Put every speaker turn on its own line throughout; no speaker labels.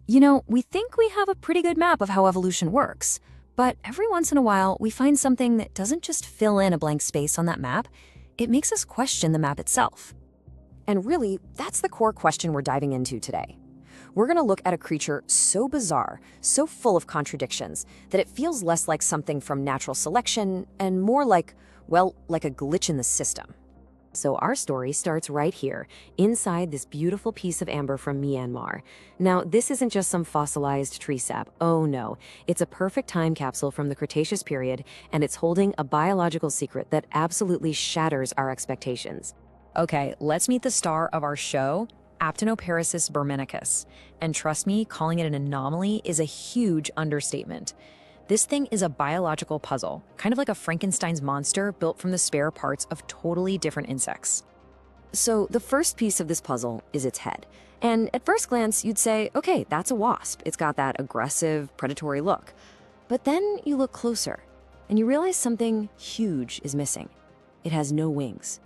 You know, we think we have a pretty good map of how evolution works, but every once in a while we find something that doesn't just fill in a blank space on that map, it makes us question the map itself. And really, that's the core question we're diving into today. We're going to look at a creature so bizarre, so full of contradictions, that it feels less like something from natural selection and more like, well, like a glitch in the system. So our story starts right here, inside this beautiful piece of amber from Myanmar. Now, this isn't just some fossilized tree sap. Oh no, it's a perfect time capsule from the Cretaceous period, and it's holding a biological secret that absolutely shatters our expectations. Okay, let's meet the star of our show, Aptenoperissus burmanicus. And trust me, calling it an anomaly is a huge understatement. This thing is a biological puzzle, kind of like a Frankenstein's monster built from the spare parts of totally different insects. So the first piece of this puzzle is its head. And at first glance, you'd say, okay, that's a wasp. It's got that aggressive, predatory look. But then you look closer, and you realize something huge is missing. It has no wings.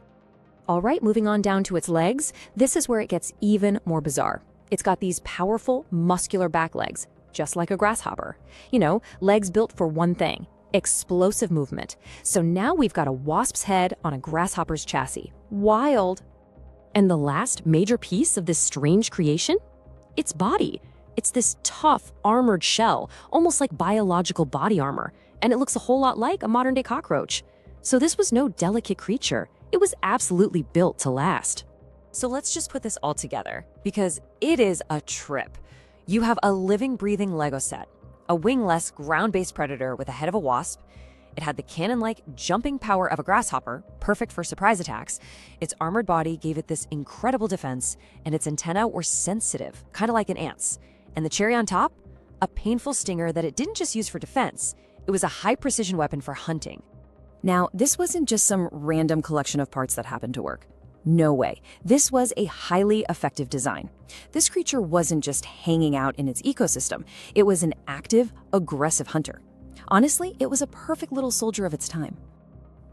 All right, moving on down to its legs, this is where it gets even more bizarre. It's got these powerful, muscular back legs, just like a grasshopper. You know, legs built for one thing, explosive movement. So now we've got a wasp's head on a grasshopper's chassis. Wild. And the last major piece of this strange creation? Its body. It's this tough, armored shell, almost like biological body armor. And it looks a whole lot like a modern-day cockroach. So this was no delicate creature. It was absolutely built to last. So let's just put this all together, because it is a trip. You have a living, breathing Lego set, a wingless, ground-based predator with a head of a wasp. It had the cannon-like jumping power of a grasshopper, perfect for surprise attacks. Its armored body gave it this incredible defense, and its antennae were sensitive, kind of like an ant's. And the cherry on top? A painful stinger that it didn't just use for defense. It was a high-precision weapon for hunting. Now, this wasn't just some random collection of parts that happened to work. No way. This was a highly effective design. This creature wasn't just hanging out in its ecosystem. It was an active, aggressive hunter. Honestly, it was a perfect little soldier of its time.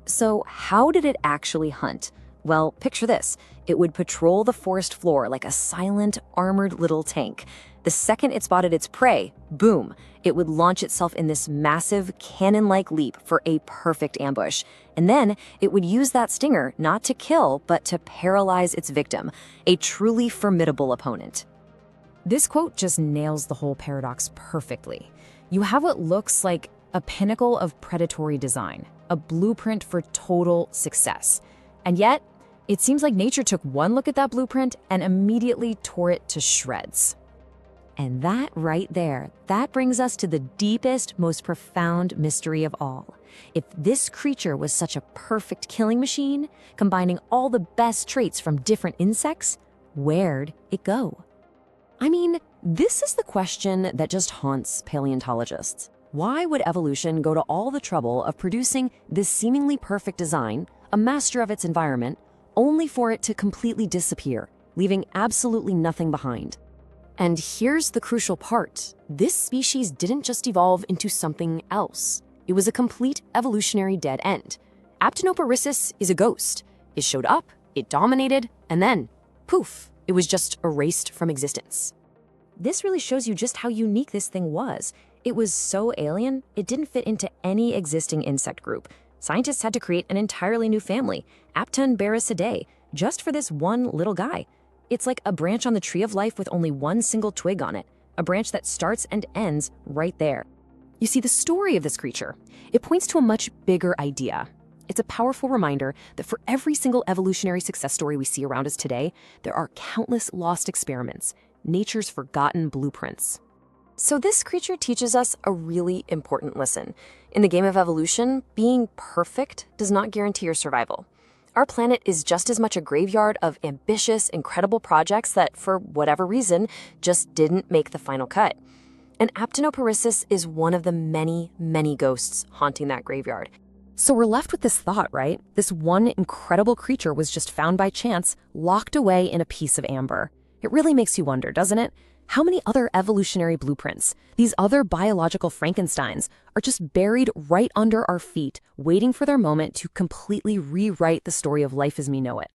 So how did it actually hunt? Well, picture this. It would patrol the forest floor like a silent, armored little tank. The second it spotted its prey, boom, it would launch itself in this massive, cannon-like leap for a perfect ambush. And then it would use that stinger not to kill, but to paralyze its victim, a truly formidable opponent. This quote just nails the whole paradox perfectly. You have what looks like a pinnacle of predatory design, a blueprint for total success. And yet, it seems like nature took one look at that blueprint and immediately tore it to shreds. And that right there, that brings us to the deepest, most profound mystery of all. If this creature was such a perfect killing machine, combining all the best traits from different insects, where'd it go? I mean, this is the question that just haunts paleontologists. Why would evolution go to all the trouble of producing this seemingly perfect design, a master of its environment, only for it to completely disappear, leaving absolutely nothing behind? And here's the crucial part. This species didn't just evolve into something else. It was a complete evolutionary dead end. Aptenoperissus is a ghost. It showed up, it dominated, and then, poof, it was just erased from existence. This really shows you just how unique this thing was. It was so alien, it didn't fit into any existing insect group. Scientists had to create an entirely new family, Aptenoperissus, just for this one little guy. It's like a branch on the tree of life with only one single twig on it, a branch that starts and ends right there. You see, the story of this creature, it points to a much bigger idea. It's a powerful reminder that for every single evolutionary success story we see around us today, there are countless lost experiments, nature's forgotten blueprints. So this creature teaches us a really important lesson. In the game of evolution, being perfect does not guarantee your survival. Our planet is just as much a graveyard of ambitious, incredible projects that, for whatever reason, just didn't make the final cut. And Aptenoperissus is one of the many, many ghosts haunting that graveyard. So we're left with this thought, right? This one incredible creature was just found by chance, locked away in a piece of amber. It really makes you wonder, doesn't it? How many other evolutionary blueprints, these other biological Frankensteins, are just buried right under our feet, waiting for their moment to completely rewrite the story of life as we know it?